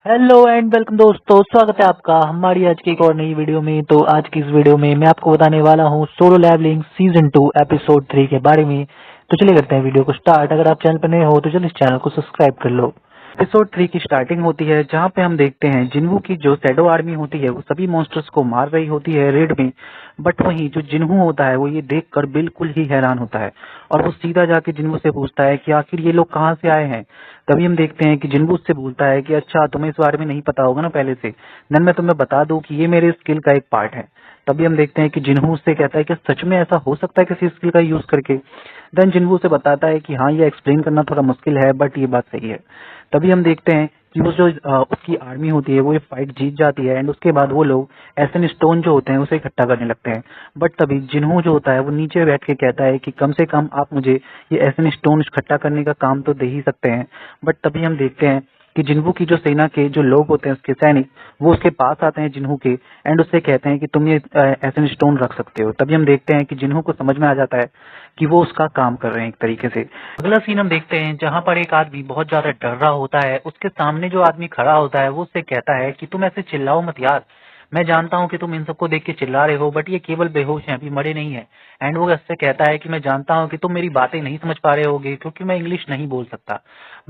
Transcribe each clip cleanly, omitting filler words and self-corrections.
Hello and welcome दोस्तों, स्वागत है आपका हमारी आज की एक और नई वीडियो में। तो आज की इस वीडियो में मैं आपको बताने वाला हूँ सोलो लेवलिंग सीजन 2 एपिसोड 3 के बारे में। तो चलिए करते हैं वीडियो को स्टार्ट। अगर आप चैनल पर नए हो तो चलिए इस चैनल को सब्सक्राइब कर लो। एपिसोड 3 की स्टार्टिंग होती है जहाँ पे हम देखते हैं जिन्हू की जो शैडो आर्मी होती है वो सभी मॉन्स्टर्स को मार रही होती है रेड में। बट वहीं जो जिन्हू होता है वो ये देखकर बिल्कुल ही हैरान होता है और वो सीधा जाके जिन्हू से पूछता है कि आखिर ये लोग कहाँ से आए हैं। तभी हम देखते हैं कि जिन्हू उससे बोलता है कि अच्छा तुम्हें इस बारे में नहीं पता होगा ना पहले से, देन मैं तुम्हें बता दूं कि ये मेरे स्किल का एक पार्ट है। तभी हम देखते हैं कि जिन्हू उससे कहता है कि सच में ऐसा हो सकता है किसी स्किल का यूज करके। देन जिन्हू उसे बताता है कि हाँ ये एक्सप्लेन करना थोड़ा मुश्किल है बट ये बात सही है। तभी हम देखते हैं कि वो जो उसकी आर्मी होती है वो ये फाइट जीत जाती है एंड उसके बाद वो लोग एसन स्टोन जो होते हैं उसे इकट्ठा करने लगते हैं। बट तभी जिन्हू जो होता है वो नीचे बैठ के कहता है कि कम से कम आप मुझे ये एसन स्टोन इकट्ठा करने का काम तो दे ही सकते हैं। बट तभी हम देखते हैं कि जिन्हू की जो सेना के जो लोग होते हैं उसके सैनिक वो उसके पास आते हैं जिन्हू के एंड उससे कहते हैं कि तुम ये एसन स्टोन रख सकते हो। तभी हम देखते हैं कि जिन्हू को समझ में आ जाता है कि वो उसका काम कर रहे हैं एक तरीके से। अगला सीन हम देखते हैं जहाँ पर एक आदमी बहुत ज्यादा डर रहा होता है। उसके सामने जो आदमी खड़ा होता है वो उससे कहता है कि तुम ऐसे चिल्लाओ मत यार, मैं जानता हूँ कि तुम इन सबको देख के चिल्ला रहे हो बट ये केवल बेहोश हैं, अभी मरे नहीं है। एंड वो उससे कहता है कि मैं जानता हूँ कि तुम मेरी बातें नहीं समझ पा रहे होगे क्योंकि मैं इंग्लिश नहीं बोल सकता,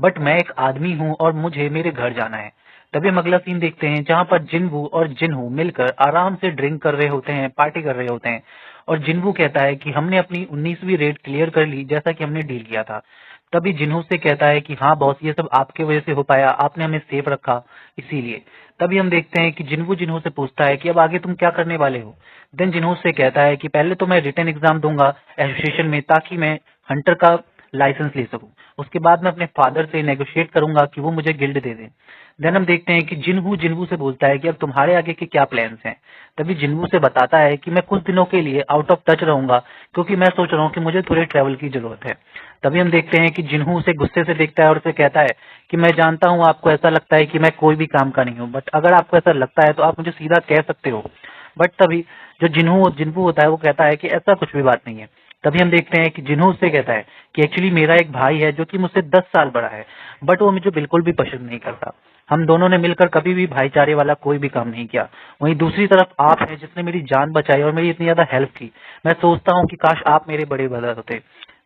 बट मैं एक आदमी हूँ और मुझे मेरे घर जाना है। तभी हम अगला सीन देखते हैं जहाँ पर जिन्वू और जिन्हू मिलकर आराम से ड्रिंक कर रहे होते हैं, पार्टी कर रहे होते हैं। और जिन्वू कहता है कि हमने अपनी 19वीं रेड क्लियर कर ली जैसा कि हमने डील किया था। तभी जिन्हू से कहता है कि हाँ बॉस, ये सब आपके वजह से हो पाया, आपने हमें सेफ रखा इसीलिए। तभी हम देखते हैं कि जिन्हू से पूछता है कि अब आगे तुम क्या करने वाले हो। देन जिन्हू से कहता है कि पहले तो मैं रिटन एग्जाम दूंगा एसोसिएशन में ताकि मैं हंटर का लाइसेंस ले सकूं। उसके बाद मैं अपने फादर से नेगोशिएट करूंगा कि वो मुझे गिल्ड दे दें। देन हम देखते हैं कि जिन्हू से बोलता है कि अब तुम्हारे आगे के क्या प्लान्स हैं। तभी जिन्हू से बताता है कि मैं कुछ दिनों के लिए आउट ऑफ टच रहूंगा क्योंकि मैं सोच रहा हूँ कि मुझे थोड़े ट्रैवल की जरूरत है। तभी हम देखते हैं कि जिन्हू उसे गुस्से से देखता है और उसे कहता है कि मैं जानता हूँ आपको ऐसा लगता है कि मैं कोई भी काम का नहीं हूँ, बट अगर आपको ऐसा लगता है तो आप मुझे सीधा कह सकते हो। बट तभी जो जिन्हू होता है वो कहता है कि ऐसा कुछ भी बात नहीं है। तभी हम देखते हैं कि जिन्हू उससे कहता है कि एक्चुअली मेरा एक भाई है जो कि मुझसे 10 साल बड़ा है, बट वो मुझे बिल्कुल भी पसंद नहीं करता। हम दोनों ने मिलकर कभी भी भाईचारे वाला कोई भी काम नहीं किया। वहीं दूसरी तरफ आप हैं जिसने मेरी जान बचाई और मेरी इतनी ज्यादा हेल्प की। मैं सोचता हूँ कि काश आप मेरे बड़े ब्रदर होते।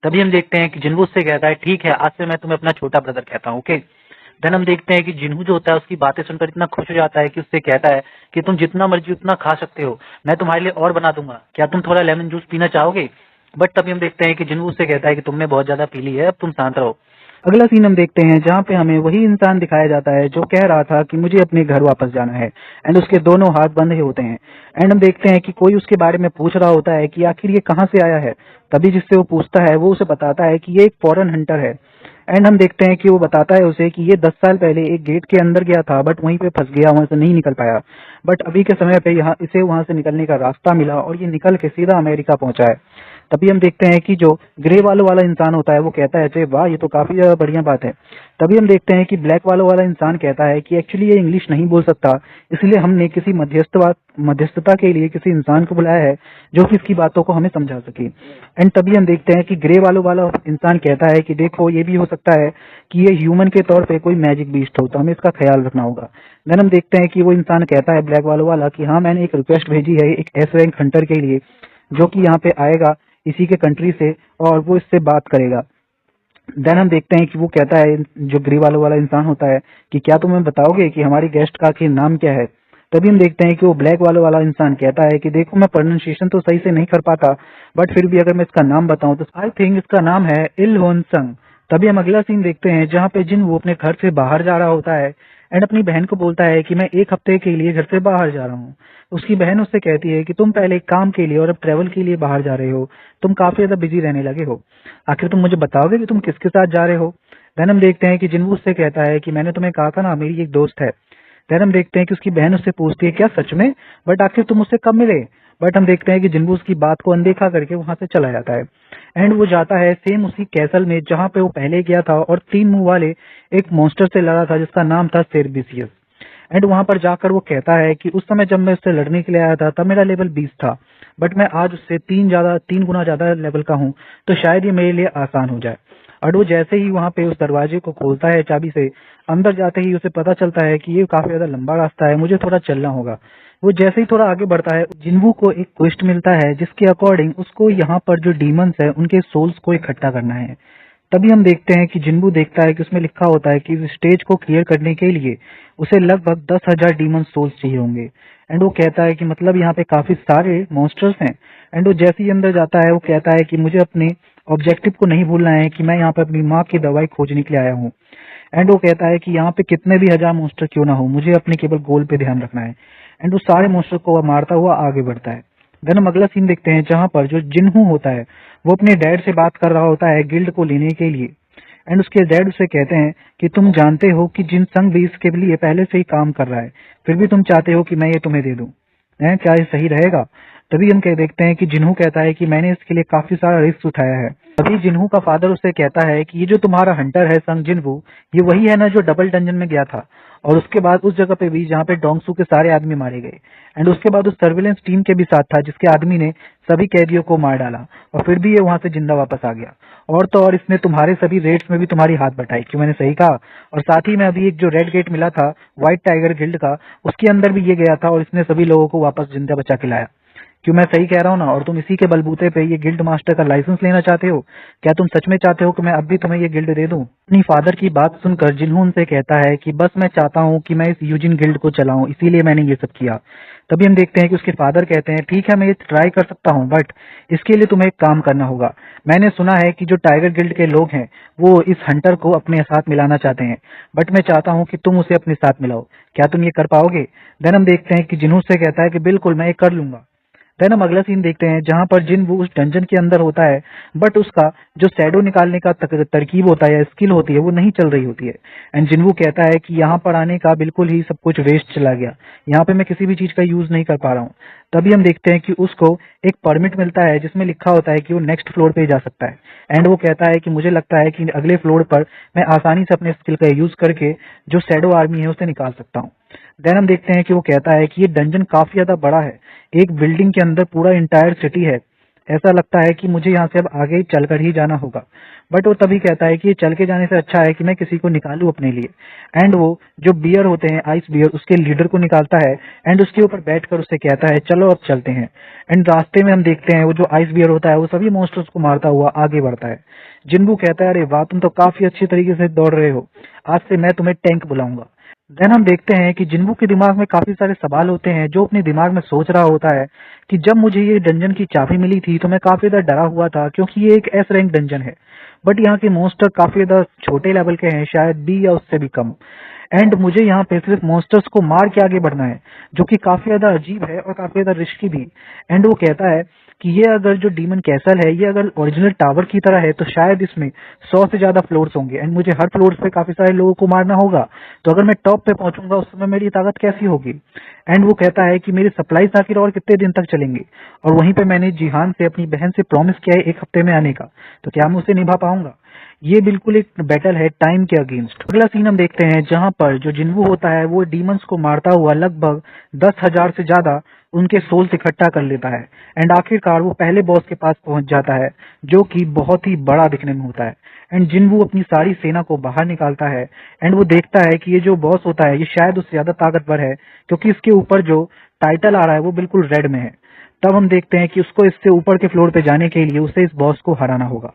तभी हम देखते हैं कि जिन्हू उससे कहता है ठीक है, आज से मैं तुम्हें अपना छोटा ब्रदर कहता हूँ, ओके। देन हम देखते हैं कि जिन्हू जो होता है उसकी बातें सुनकर इतना खुश हो जाता है कि उससे कहता है कि तुम जितना मर्जी उतना खा सकते हो, मैं तुम्हारे लिए और बना दूंगा, क्या तुम थोड़ा लेमन जूस पीना चाहोगे। बट तभी हम देखते हैं कि जिन्हू उससे कहता है कि तुमने बहुत ज्यादा पी ली है, अब तुम शांत रहो। अगला सीन हम देखते हैं जहाँ पे हमें वही इंसान दिखाया जाता है जो कह रहा था कि मुझे अपने घर वापस जाना है एंड उसके दोनों हाथ बंधे होते हैं। एंड हम देखते हैं कि कोई उसके बारे में पूछ रहा होता है कि आखिर ये कहाँ से आया है। तभी जिससे वो पूछता है वो उसे बताता है कि ये एक फॉरेन हंटर है। एंड हम देखते हैं कि वो बताता है उसे कि ये 10 साल पहले एक गेट के अंदर गया था बट वहीं पे फंस गया, वहां से नहीं निकल पाया। बट अभी के समय पे यहाँ इसे वहां से निकलने का रास्ता मिला और ये निकल के सीधा अमेरिका पहुंचा है। तभी हम देखते हैं कि जो ग्रे वालों वाला इंसान होता है वो कहता है अरे वाह, ये तो काफी ज्यादा बढ़िया बात है। तभी हम देखते हैं कि ब्लैक वालों वाला इंसान कहता है कि एक्चुअली ये इंग्लिश नहीं बोल सकता, इसलिए हमने किसी मध्यस्थता के लिए किसी इंसान को बुलाया है जो कि इसकी बातों को हमें समझा सके। एंड तभी हम देखते हैं कि ग्रे वालों वाला इंसान कहता है कि देखो ये भी हो सकता है कि ये ह्यूमन के तौर पे कोई मैजिक बीस्ट हो, तो हमें इसका ख्याल रखना होगा। देन हम देखते हैं कि वो इंसान कहता है ब्लैक वालों वाला कि हाँ, मैंने एक रिक्वेस्ट भेजी है एक एस रैंक हंटर के लिए जो कि यहाँ पे आएगा इसी के कंट्री से और वो इससे बात करेगा। देन हम देखते हैं कि वो कहता है, जो ग्रे वालों वाला इंसान होता है, कि क्या तुम हमें बताओगे कि हमारी गेस्ट का आखिर नाम क्या है। तभी हम देखते हैं कि वो ब्लैक वालों वाला इंसान कहता है कि देखो मैं प्रोनाउंसिएशन तो सही से नहीं कर पाता बट फिर भी अगर मैं इसका नाम बताऊं तो आई थिंक इसका नाम है इल होन संग। तभी हम अगला सीन देखते हैं जहाँ पे जिन वो अपने घर से बाहर जा रहा होता है एंड अपनी बहन को बोलता है कि मैं एक हफ्ते के लिए घर से बाहर जा रहा हूँ। उसकी बहन उससे कहती है कि तुम पहले काम के लिए और अब ट्रेवल के लिए बाहर जा रहे हो, तुम काफी ज्यादा बिजी रहने लगे हो, आखिर तुम मुझे बताओगे कि तुम किसके साथ जा रहे हो। देन हम देखते हैं कि जिन्हू उससे कहता है कि मैंने तुम्हें कहा था ना मेरी एक दोस्त है। देन हम देखते हैं कि उसकी बहन उससे पूछती है क्या सच में, बट आखिर तुम उससे कब मिले। बट हम देखते हैं कि जिन्हू उसकी बात को अनदेखा करके वहां से चला जाता है एंड वो जाता है सेम उसी कैसल में जहाँ पे वो पहले गया था और 3 मुंह वाले एक मॉन्स्टर से लड़ा था जिसका नाम था सेरबिसियस। एंड वहां पर जाकर वो कहता है कि उस समय जब मैं उससे लड़ने के लिए आया था तब मेरा लेवल 20 था, बट मैं आज उससे 3 गुना ज्यादा लेवल का हूँ, तो शायद ये मेरे लिए आसान हो जाए। और वो जैसे ही वहां पे उस दरवाजे को खोलता है चाबी से, अंदर जाते ही उसे पता चलता है कि ये काफी ज्यादा लंबा रास्ता है, मुझे थोड़ा चलना होगा। वो जैसे ही थोड़ा आगे बढ़ता है, जिन्वू को एक क्वेस्ट मिलता है जिसके अकॉर्डिंग उसको यहाँ पर जो डीमंस है उनके सोल्स को इकट्ठा करना है। तभी हम देखते हैं कि जिन्वू देखता है कि उसमें लिखा होता है कि इस स्टेज को क्लियर करने के लिए उसे लगभग 10,000 डीमन सोल्स चाहिए होंगे। एंड वो कहता है कि मतलब यहाँ पे काफी सारे मॉन्स्टर्स हैं। एंड वो जैसे ही अंदर जाता है वो कहता है कि मुझे अपने ऑब्जेक्टिव को नहीं भूलना है कि मैं यहाँ पे अपनी माँ की दवाई खोजने के लिए आया हूँ। एंड वो कहता है कि यहाँ पे कितने भी 1000 मॉन्स्टर क्यों ना हो, मुझे अपने केवल गोल पे ध्यान रखना है। एंड वो सारे मॉन्स्टर को मारता हुआ आगे बढ़ता है। देन हम अगला सीन देखते हैं जहाँ पर जो जिन्हू होता है वो अपने डैड से बात कर रहा होता है गिल्ड को लेने के लिए। एंड उसके डैड उसे कहते हैं कि तुम जानते हो कि जिन संग भी इसके लिए पहले से ही काम कर रहा है, फिर भी तुम चाहते हो कि मैं ये तुम्हें दे दूं। क्या ये सही रहेगा? तभी हम देखते हैं कि जिन्हू कहता है कि मैंने इसके लिए काफी सारा रिस्क उठाया है। तभी जिन्हू का फादर उसे कहता है कि ये जो तुम्हारा हंटर है संग जिन्हू, ये वही है ना जो डबल डंजन में गया था और उसके बाद उस जगह पे भी जहाँ पे डोंगसू के सारे आदमी मारे गए। एंड उसके बाद उस सर्विलेंस टीम के भी साथ था जिसके आदमी ने सभी कैदियों को मार डाला और फिर भी ये वहां से जिंदा वापस आ गया। और तो और इसने तुम्हारे सभी रेड्स में भी तुम्हारी हाथ बटाई, क्यों मैंने सही कहा? और साथ ही में अभी एक जो रेड गेट मिला था व्हाइट टाइगर गिल्ड का, उसके अंदर भी ये गया था और इसने सभी लोगों को वापस जिंदा बचा के लाया। क्यों मैं सही कह रहा हूँ ना? और तुम इसी के बलबूते पे ये गिल्ड मास्टर का लाइसेंस लेना चाहते हो? क्या तुम सच में चाहते हो कि मैं अब भी तुम्हें ये गिल्ड दे दूं? अपनी फादर की बात सुनकर जिन्हू उनसे कहता है कि बस मैं चाहता हूँ कि मैं इस यूजिन गिल्ड को चलाऊं, इसीलिए मैंने ये सब किया। तभी हम देखते हैं कि उसके फादर कहते हैं ठीक है मैं ये ट्राई कर सकता हूँ, बट इसके लिए तुम्हें एक काम करना होगा। मैंने सुना है कि जो टाइगर गिल्ड के लोग हैं वो इस हंटर को अपने साथ मिलाना चाहते हैं, बट मैं चाहता हूँ कि तुम उसे अपने साथ मिलाओ। क्या तुम ये कर पाओगे? देन हम देखते हैं कि जिन्हू से कहता है कि बिल्कुल मैं ये कर लूंगा। देन हम अगला सीन देखते हैं जहां पर जिन्वू उस डंजन के अंदर होता है, बट उसका जो शैडो निकालने का तरकीब होता है या स्किल होती है वो नहीं चल रही होती है। एंड जिन्वू कहता है कि यहाँ पर आने का बिल्कुल ही सब कुछ वेस्ट चला गया, यहाँ पे मैं किसी भी चीज का यूज नहीं कर पा रहा हूँ। तभी हम देखते हैं कि उसको एक परमिट मिलता है जिसमें लिखा होता है कि वो नेक्स्ट फ्लोर पे जा सकता है। एंड वो कहता है कि मुझे लगता है कि अगले फ्लोर पर मैं आसानी से अपने स्किल का यूज करके जो शैडो आर्मी है उसे निकाल सकता हूँ। देन हम देखते हैं कि वो कहता है कि ये डंजन काफी ज्यादा बड़ा है, एक बिल्डिंग के अंदर पूरा इंटायर सिटी है, ऐसा लगता है कि मुझे यहाँ से अब आगे चलकर ही जाना होगा। बट वो तभी कहता है कि ये चल के जाने से अच्छा है कि मैं किसी को निकालूं अपने लिए। एंड वो जो बियर होते हैं आइस बियर, उसके लीडर को निकालता है एंड उसके ऊपर बैठकर उससे कहता है चलो अब चलते हैं। एंड रास्ते में हम देखते हैं वो जो आइस बियर होता है वो सभी मॉन्स्टर्स को मारता हुआ आगे बढ़ता है। जिन्बू कहता है अरे वाह तुम तो काफी अच्छी तरीके से दौड़ रहे हो, आज से मैं तुम्हें टैंक बुलाऊंगा। देन हम देखते हैं कि जिन्वू के दिमाग में काफी सारे सवाल होते हैं, जो अपने दिमाग में सोच रहा होता है कि जब मुझे ये डंजन की चाबी मिली थी तो मैं काफी ज्यादा डरा हुआ था क्योंकि ये एक एस रैंक डंजन है, बट यहाँ के मॉन्स्टर काफी ज्यादा छोटे लेवल के हैं, शायद बी या उससे भी कम। एंड मुझे यहाँ पे सिर्फ मॉन्स्टर्स को मार के आगे बढ़ना है, जो कि काफी ज्यादा अजीब है और काफी ज्यादा रिस्की भी। एंड वो कहता है कि ये अगर जो डीमन कैसल है ये अगर ओरिजिनल टावर की तरह है तो शायद इसमें 100 से ज्यादा फ्लोर्स होंगे एंड मुझे हर फ्लोर पे काफी सारे लोगों को मारना होगा, तो अगर मैं टॉप पे पहुंचूंगा उस समय मेरी ताकत कैसी होगी। एंड वो कहता है कि मेरी सप्लाईज आखिर और कितने दिन तक चलेंगे, और वहीं पे मैंने जिहान से अपनी बहन से प्रॉमिस किया है 1 हफ्ते में आने का, तो क्या मैं उसे निभा पाऊंगा? ये बिल्कुल एक बैटल है टाइम के अगेंस्ट। अगला सीन हम देखते हैं जहां पर जो जिन्वू होता है वो डीमंस को मारता हुआ लगभग 10,000 से ज्यादा उनके सोल्स इकट्ठा कर लेता है। एंड आखिरकार वो पहले बॉस के पास पहुंच जाता है जो कि बहुत ही बड़ा दिखने में होता है। एंड जिन्वू अपनी सारी सेना को बाहर निकालता है एंड वो देखता है कि ये जो बॉस होता है ये शायद उससे ज्यादा ताकतवर है, क्योंकि इसके ऊपर जो टाइटल आ रहा है वो बिल्कुल रेड में है। तब हम देखते हैं कि उसको इससे ऊपर के फ्लोर पे जाने के लिए उसे इस बॉस को हराना होगा।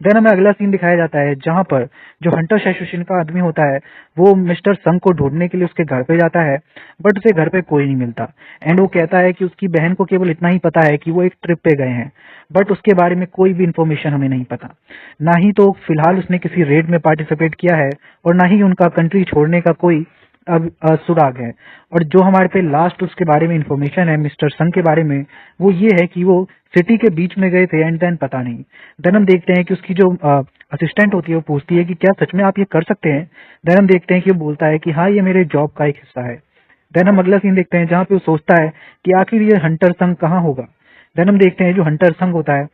देन हमें अगला सीन दिखाया जाता है जहां पर जो हंटर शैशुशिन का आदमी होता है वो मिस्टर संग को ढूंढने के लिए उसके घर पे जाता है, बट उसे घर पे कोई नहीं मिलता। एंड वो कहता है कि उसकी बहन को केवल इतना ही पता है कि वो एक ट्रिप पे गए हैं, बट उसके बारे में कोई भी इन्फॉर्मेशन हमें नहीं पता। ना ही तो फिलहाल उसने किसी रेड में पार्टिसिपेट किया है और ना ही उनका कंट्री छोड़ने का कोई अब सुराग है। और जो हमारे पे लास्ट उसके बारे में इंफॉर्मेशन है मिस्टर संग के बारे में, वो ये है कि वो सिटी के बीच में गए थे एंड देन पता नहीं। देन हम देखते हैं कि उसकी जो असिस्टेंट होती है वो पूछती है कि क्या सच में आप ये कर सकते हैं? देन हम देखते हैं कि वो बोलता है कि हाँ ये मेरे जॉब का एक हिस्सा है। देन हम अगला सीन देखते हैं जहाँ पे वो सोचता है कि आखिर ये हंटर संग कहाँ होगा। देन हम देखते हैं जो हंटर संग होता है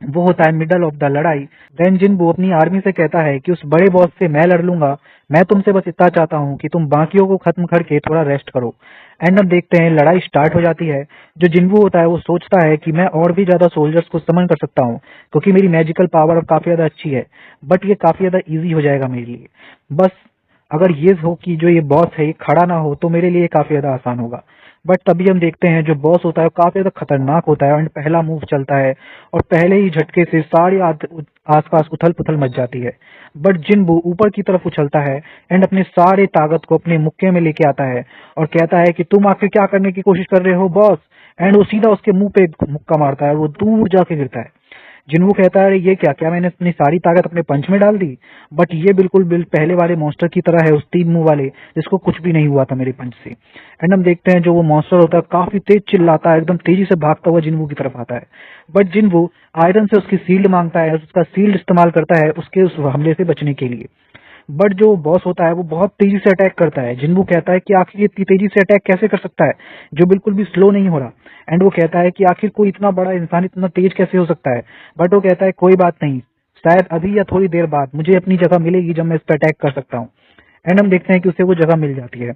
वो होता है मिडल ऑफ द लड़ाई। देन जिनबू अपनी आर्मी से कहता है कि उस बड़े बॉस से मैं लड़ लूंगा, मैं तुमसे बस इतना चाहता हूँ कि तुम बाकियों को खत्म करके थोड़ा रेस्ट करो। एंड अब देखते हैं लड़ाई स्टार्ट हो जाती है। जो जिनबू होता है वो सोचता है कि मैं और भी ज्यादा सोल्जर्स को समन कर सकता हूँ क्योंकि मेरी मैजिकल पावर अब काफी ज्यादा अच्छी है, बट ये काफी ज्यादा इजी हो जाएगा मेरे लिए। बस अगर ये हो कि जो ये बॉस है ये खड़ा ना हो तो मेरे लिए काफी ज्यादा आसान होगा। बट तभी हम देखते हैं जो बॉस होता है वो काफी ज्यादा खतरनाक होता है एंड पहला मूव चलता है और पहले ही झटके से सारी आसपास उथल पुथल मच जाती है। बट जिनबू ऊपर की तरफ उछलता है एंड अपने सारे ताकत को अपने मुक्के में लेके आता है और कहता है कि तुम आखिर क्या करने की कोशिश कर रहे हो बॉस। एंड वो सीधा उसके मुंह पे एक मुक्का मारता है और वो दूर जाके गिरता है। जिन्हों कहता है अरे ये क्या क्या मैंने अपनी सारी ताकत अपने पंच में डाल दी। बट ये बिल्कुल पहले वाले मॉन्स्टर की तरह है, उस 3 मुंह वाले जिसको कुछ भी नहीं हुआ था मेरे पंच से। एंड हम देखते हैं जो वो मॉन्स्टर होता है काफी तेज चिल्लाता है, एकदम तेजी से भागता हुआ जिन्वू की तरफ आता है। बट जिन्वू आयरन से उसकी सील्ड मांगता है, उसका सील्ड इस्तेमाल करता है उसके उस हमले से बचने के लिए। बट जो बॉस होता है वो बहुत तेजी से अटैक करता है। जिन्वू कहता है कि आखिर ये इतनी तेजी से अटैक कैसे कर सकता है जो बिल्कुल भी स्लो नहीं हो रहा। एंड वो कहता है कि आखिर कोई इतना बड़ा इंसान इतना तेज कैसे हो सकता है। बट वो कहता है कोई बात नहीं, शायद अभी या थोड़ी देर बाद मुझे अपनी जगह मिलेगी जब मैं इस पर अटैक कर सकता हूँ। एंड हम देखते हैं कि उसे वो जगह मिल जाती है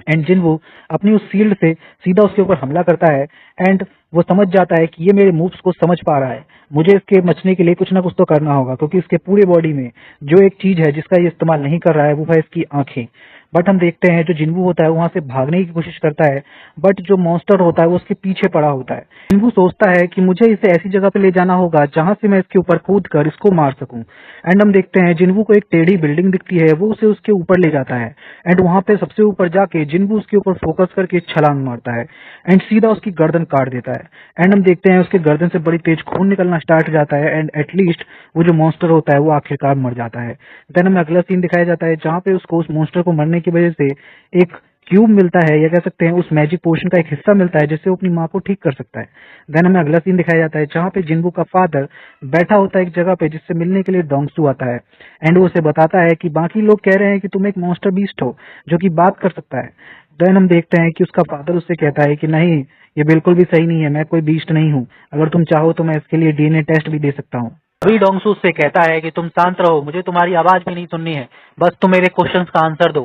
एंड जिनवू अपनी उस शील्ड से सीधा उसके ऊपर हमला करता है। एंड वो समझ जाता है कि ये मेरे मूव्स को समझ पा रहा है, मुझे इसके बचने के लिए कुछ ना कुछ तो करना होगा क्योंकि इसके पूरे बॉडी में जो एक चीज है जिसका ये इस्तेमाल नहीं कर रहा है वो है इसकी आंखें। बट हम देखते हैं जो जिन्वू होता है वहां से भागने की कोशिश करता है, बट जो मॉन्स्टर होता है वो उसके पीछे पड़ा होता है। जिन्वू सोचता है कि मुझे इसे ऐसी जगह पे ले जाना होगा जहां से मैं इसके ऊपर कूद कर इसको मार सकूं। एंड हम देखते हैं जिन्वू को एक टेढ़ी बिल्डिंग दिखती है, वो उसे उसके ऊपर ले जाता है। एंड वहां पे सबसे ऊपर जाके जिन्वू उसके ऊपर फोकस करके छलांग मारता है एंड सीधा उसकी गर्दन काट देता है। एंड हम देखते हैं उसके गर्दन से बड़ी तेज खून निकलना स्टार्ट हो जाता है एंड एटलीस्ट वो जो मॉन्स्टर होता है वो आखिरकार मर जाता है। देन हमें अगला सीन दिखाया जाता है जहाँ पे उसको उस मॉन्स्टर को मरने की वजह से एक क्यूब मिलता है, या कह सकते हैं उस मैजिक पोशन का एक हिस्सा मिलता है जिससे वो अपनी माँ को ठीक कर सकता है। देन हमें अगला सीन दिखाया जाता है जहाँ पे जिन्बू का फादर बैठा होता है एक जगह पे जिससे मिलने के लिए डोंगसू आता है। एंड वो उसे बताता है कि बाकी लोग कह रहे हैं कि तुम एक मॉन्स्टर बीस्ट हो जो कि बात कर सकता है। देन हम देखते हैं कि उसका फादर उससे कहता है कि नहीं, ये बिल्कुल भी सही नहीं है, मैं कोई बीस्ट नहीं हूँ, अगर तुम चाहो तो मैं इसके लिए डीएनए टेस्ट भी दे सकता हूँ। अभी डोंगसू से कहता है कि तुम शांत रहो, मुझे तुम्हारी आवाज भी नहीं सुननी है, बस तुम मेरे क्वेश्चंस का आंसर दो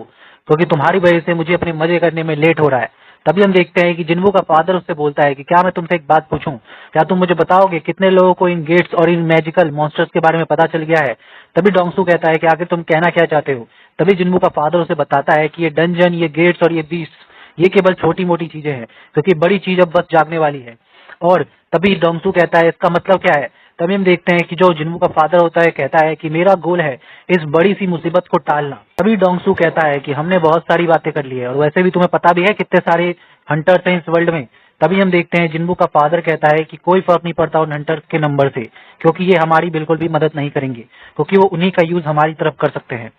क्योंकि तुम्हारी वजह से मुझे अपने मजे करने में लेट हो रहा है। तभी हम देखते हैं कि जिन्वू का फादर उससे बोलता है कि क्या मैं तुमसे एक बात पूछूं, क्या तुम मुझे बताओगे कितने लोगों को इन गेट्स और इन मैजिकल मॉन्स्टर्स के बारे में पता चल गया है। तभी डोंगसू कहता है कि आखिर तुम कहना क्या चाहते हो। तभी जिन्वू का फादर उसे बताता है कि ये डंजन, ये गेट्स और ये बीस्ट ये केवल छोटी मोटी चीजें हैं क्योंकि बड़ी चीज अब बस जागने वाली है। और तभी डोंगसू कहता है इसका मतलब क्या है। तभी हम देखते हैं कि जो जिन्वू का फादर होता है कहता है कि मेरा गोल है इस बड़ी सी मुसीबत को टालना। तभी डोंगसू कहता है कि हमने बहुत सारी बातें कर ली है और वैसे भी तुम्हें पता भी है कितने सारे हंटर्स हैं इस वर्ल्ड में। तभी हम देखते हैं जिन्वू का फादर कहता है कि कोई फर्क नहीं पड़ता उन हंटर्स के नंबर से क्योंकि ये हमारी बिल्कुल भी मदद नहीं करेंगे क्योंकि वो उन्हीं का यूज हमारी तरफ कर सकते हैं।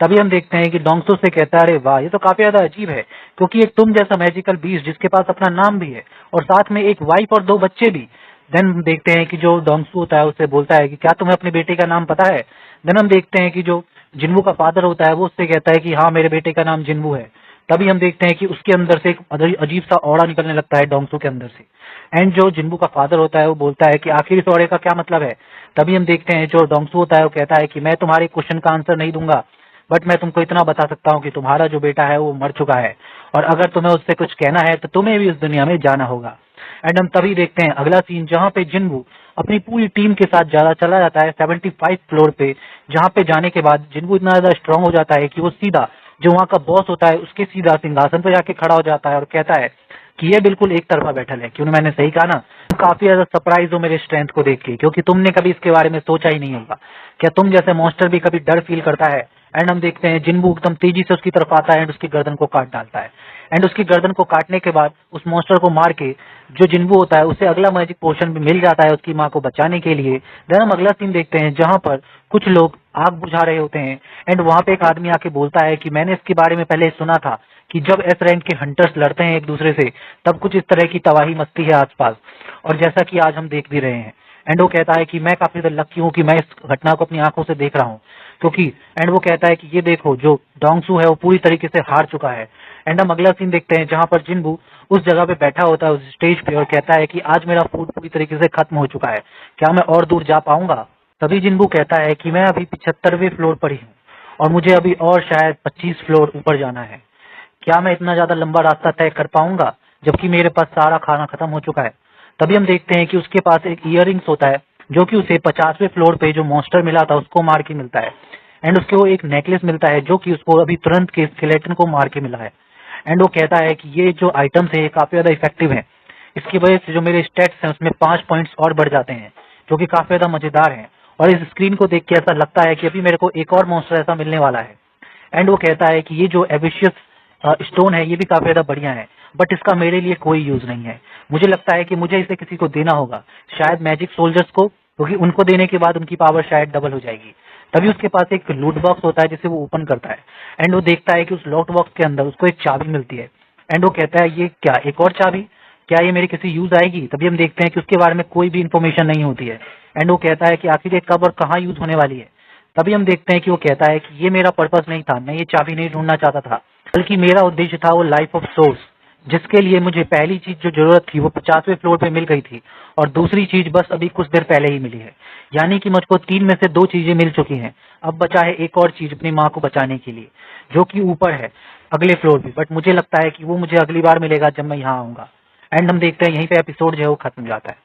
तभी हम देखते हैं कि डोंगसू से कहता है अरे वाह, ये तो काफी ज्यादा अजीब है क्योंकि एक तुम जैसा मैजिकल बीस्ट जिसके पास अपना नाम भी है और साथ में एक वाइफ और 2 बच्चे भी। देन हम देखते हैं कि जो डोंगसू होता है उससे बोलता है कि क्या तुम्हें अपने बेटे का नाम पता है। देन हम देखते हैं कि जो जिन्वू का फादर होता है वो उससे कहता है कि हाँ, मेरे बेटे का नाम जिन्वू है। तभी हम देखते हैं कि उसके अंदर से एक अजीब सा ऑरा निकलने लगता है डोंगसू के अंदर से। एंड जो जिन्वू का फादर होता है वो बोलता है कि आखिर इस ऑरे का क्या मतलब है। तभी हम देखते हैं जो डोंगसू होता है वो कहता है कि मैं तुम्हारे क्वेश्चन का आंसर नहीं दूंगा, बट मैं तुमको इतना बता सकता हूँ कि तुम्हारा जो बेटा है वो मर चुका है और अगर तुम्हें उससे कुछ कहना है तो तुम्हें भी इस दुनिया में जाना होगा। एंड हम तभी देखते हैं अगला सीन जहाँ पे जिन्वू अपनी पूरी टीम के साथ चला जाता है 75 फ्लोर पे, जहाँ पे जाने के बाद जिन्वू इतना ज्यादा स्ट्रांग हो जाता है कि वो सीधा जो वहाँ का बॉस होता है उसके सीधा सिंहासन पे जाके खड़ा हो जाता है और कहता है कि ये बिल्कुल एक तरफा बैठल है। क्यों, मैंने सही कहा ना। तुम काफी ज्यादा सरप्राइज हो मेरे स्ट्रेंथ को देख के क्योंकि तुमने कभी इसके बारे में सोचा ही नहीं होगा। क्या तुम जैसे मॉन्स्टर भी कभी डर फील करता है। एंड हम देखते हैं जिन्वू एकदम तेजी से उसकी तरफ आता है एंड उसकी गर्दन को काट डालता है। एंड उसकी गर्दन को काटने के बाद उस मॉन्स्टर को मार के जो जिन्वू होता है उसे अगला मैजिक पोशन भी मिल जाता है उसकी माँ को बचाने के लिए। देन हम अगला सीन देखते हैं जहाँ पर कुछ लोग आग बुझा रहे होते हैं एंड वहां पे एक आदमी आके बोलता है कि मैंने इसके बारे में पहले सुना था कि जब एस रैंक के हंटर्स लड़ते हैं एक दूसरे से तब कुछ इस तरह की तबाही मचती है आसपास, और जैसा कि आज हम देख भी रहे हैं। एंड वो कहता है कि मैं काफी ज्यादा लकी हूँ कि मैं इस घटना को अपनी आंखों से देख रहा हूँ क्योंकि एंड वो कहता है कि ये देखो जो डोंगसू है वो पूरी तरीके से हार चुका है एंड हम अगला सीन देखते हैं जहाँ पर जिनबू उस जगह पे बैठा होता है उस स्टेज पे और कहता है कि आज मेरा फूड पूरी तरीके से खत्म हो चुका है, क्या मैं और दूर जा पाऊंगा? तभी जिनबू कहता है कि मैं अभी 75वें फ्लोर पर ही हूँ और मुझे अभी और शायद 25 फ्लोर ऊपर जाना है। क्या मैं इतना ज्यादा लंबा रास्ता तय कर पाऊंगा जबकि मेरे पास सारा खाना खत्म हो चुका है? तभी हम देखते हैं कि उसके पास एक इयररिंग्स होता है जो कि उसे 50वें फ्लोर पे जो मॉन्स्टर मिला था उसको मार के मिलता है। एंड उसके वो एक नेकलेस मिलता है जो कि उसको अभी तुरंत के स्केलेटन को मार के मिला है। एंड वो कहता है कि ये जो आइटम्स है ये काफी ज्यादा इफेक्टिव है, इसकी वजह से जो मेरे स्टेट्स हैं उसमें 5 पॉइंट्स और बढ़ जाते हैं जो कि काफी ज्यादा मजेदार है। और इस स्क्रीन को देख के ऐसा लगता है कि अभी मेरे को एक और मॉन्स्टर ऐसा मिलने वाला है। एंड वो कहता है कि ये जो एविशियस स्टोन है ये भी काफी ज्यादा बढ़िया है, बट इसका मेरे लिए कोई यूज नहीं है। मुझे लगता है कि मुझे इसे किसी को देना होगा, शायद मैजिक सोल्जर्स को, क्योंकि उनको देने के बाद उनकी पावर शायद डबल हो जाएगी। तभी उसके पास एक लूट बॉक्स होता है जिसे वो ओपन करता है एंड वो देखता है कि उस लॉक बॉक्स के अंदर उसको एक चाबी मिलती है। एंड वो कहता है ये क्या, एक और चाबी? क्या ये मेरी किसी यूज आएगी? तभी हम देखते हैं कि उसके बारे में कोई भी इन्फॉर्मेशन नहीं होती है। एंड वो कहता है कि आखिर ये कब और कहाँ यूज होने वाली है। तभी हम देखते हैं कि वो कहता है कि ये मेरा पर्पस नहीं था, मैं ये चाबी नहीं ढूंढना चाहता था, बल्कि मेरा उद्देश्य था वो लाइफ ऑफ सोर्स, जिसके लिए मुझे पहली चीज जो जरूरत थी वो 50वें फ्लोर पे मिल गई थी और दूसरी चीज बस अभी कुछ देर पहले ही मिली है। यानी कि मुझको 3 में से 2 चीजें मिल चुकी हैं। अब बचा है एक और चीज अपनी माँ को बचाने के लिए, जो कि ऊपर है अगले फ्लोर पे, बट मुझे लगता है कि वो मुझे अगली बार मिलेगा जब मैं यहाँ आऊंगा। एंड हम देखते हैं यहीं पे एपिसोड जो है वो खत्म हो जाता है।